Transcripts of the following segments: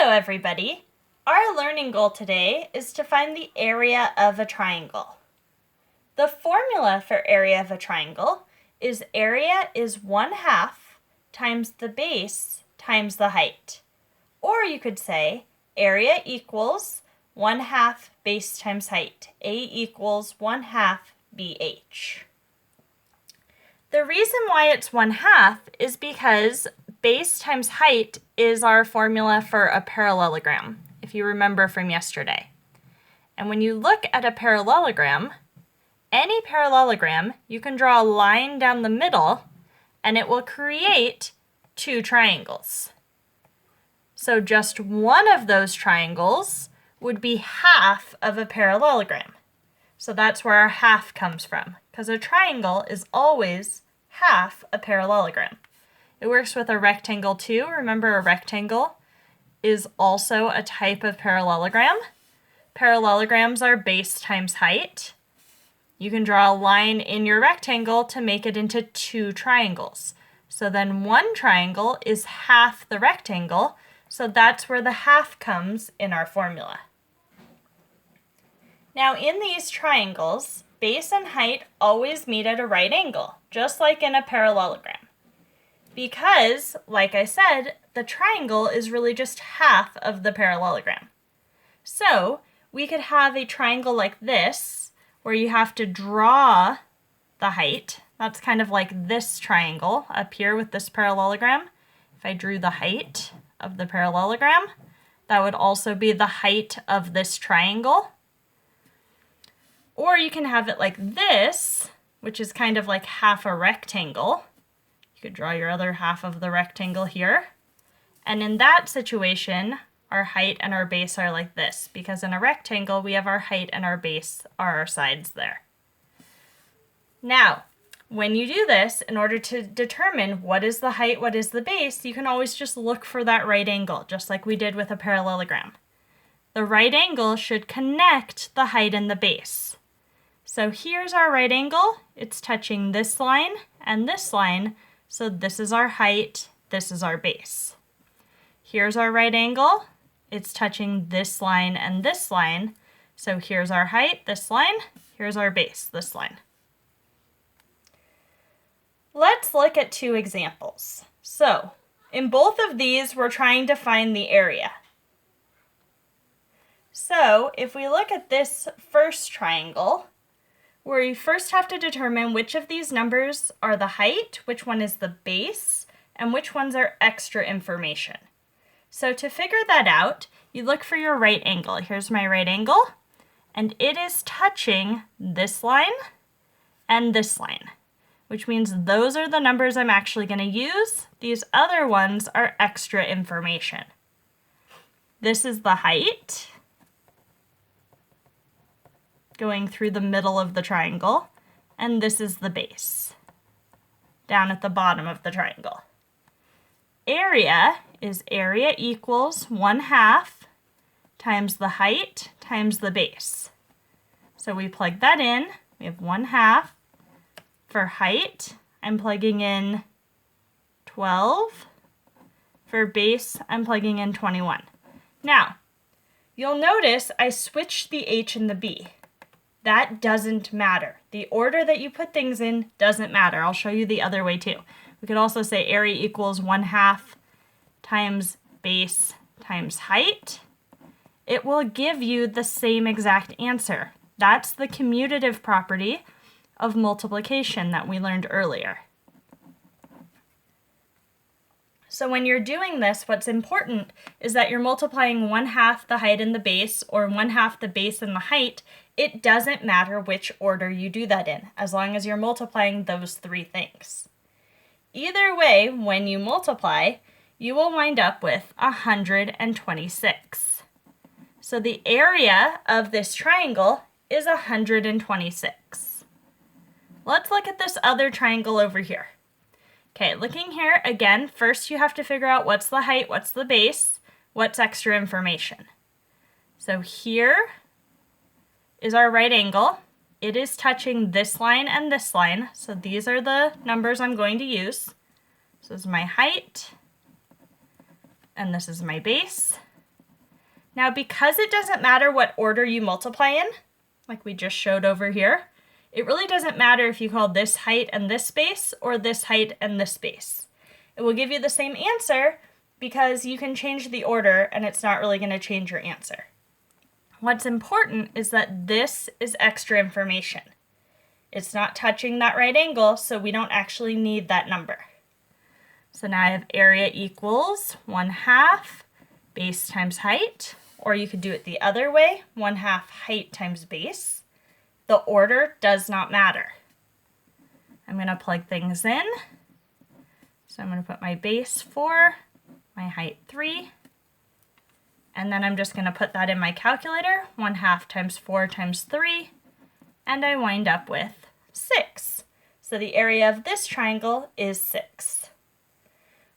Hello everybody! Our learning goal today is to find the area of a triangle. The formula for area of a triangle is area is 1/2 times the base times the height. Or you could say area equals 1/2 base times height. A equals 1/2 BH. The reason why it's 1/2 is because base times height is our formula for a parallelogram, if you remember from yesterday. And when you look at a parallelogram, any parallelogram, you can draw a line down the middle and it will create two triangles. So just one of those triangles would be half of a parallelogram. So that's where our half comes from, because a triangle is always half a parallelogram. It works with a rectangle too. Remember, a rectangle is also a type of parallelogram. Parallelograms are base times height. You can draw a line in your rectangle to make it into two triangles. So then one triangle is half the rectangle, so that's where the half comes in our formula. Now in these triangles, base and height always meet at a right angle, just like in a parallelogram. Because, like I said, the triangle is really just half of the parallelogram. So we could have a triangle like this, where you have to draw the height. That's kind of like this triangle up here with this parallelogram. If I drew the height of the parallelogram, that would also be the height of this triangle. Or you can have it like this, which is kind of like half a rectangle. You could draw your other half of the rectangle here. And in that situation, our height and our base are like this, because in a rectangle, we have our height and our base are our sides there. Now, when you do this, in order to determine what is the height, what is the base, you can always just look for that right angle, just like we did with a parallelogram. The right angle should connect the height and the base. So here's our right angle. It's touching this line and this line. So this is our height, this is our base. Here's our right angle. It's touching this line and this line. So here's our height, this line. Here's our base, this line. Let's look at two examples. So in both of these, we're trying to find the area. So if we look at this first triangle, where you first have to determine which of these numbers are the height, which one is the base, and which ones are extra information. So to figure that out, you look for your right angle. Here's my right angle, and it is touching this line and this line, which means those are the numbers I'm actually going to use. These other ones are extra information. This is the height, going through the middle of the triangle, and this is the base, down at the bottom of the triangle. Area is area equals 1/2 times the height times the base. So we plug that in. We have 1/2. For height, I'm plugging in 12. For base, I'm plugging in 21. Now, you'll notice I switched the H and the B. That doesn't matter. The order that you put things in doesn't matter. I'll show you the other way too. We could also say area equals 1/2 times base times height. It will give you the same exact answer. That's the commutative property of multiplication that we learned earlier. So when you're doing this, what's important is that you're multiplying 1/2 the height and the base, or 1/2 the base and the height. It doesn't matter which order you do that in, as long as you're multiplying those three things. Either way, when you multiply, you will wind up with 126. So the area of this triangle is 126. Let's look at this other triangle over here. Okay, looking here, again, first you have to figure out what's the height, what's the base, what's extra information. So here is our right angle. It is touching this line and this line, so these are the numbers I'm going to use. So this is my height, and this is my base. Now, because it doesn't matter what order you multiply in, like we just showed over here, it really doesn't matter if you call this height and this base or this height and this base. It will give you the same answer because you can change the order and it's not really going to change your answer. What's important is that this is extra information. It's not touching that right angle, so we don't actually need that number. So now I have area equals 1/2 base times height, or you could do it the other way, 1/2 height times base. The order does not matter. I'm going to plug things in. So I'm going to put my base 4, my height 3, and then I'm just going to put that in my calculator, 1/2 times 4 times 3, and I wind up with 6. So the area of this triangle is 6.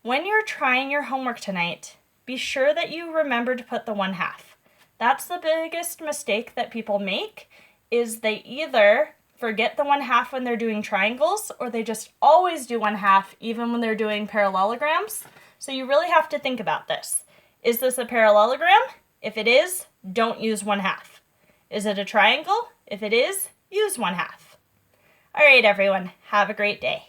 When you're trying your homework tonight, be sure that you remember to put the 1/2. That's the biggest mistake that people make, is they either forget the 1/2 when they're doing triangles, or they just always do 1/2 even when they're doing parallelograms. So you really have to think about this. Is this a parallelogram? If it is, don't use 1/2. Is it a triangle? If it is, use 1/2. All right, everyone, have a great day.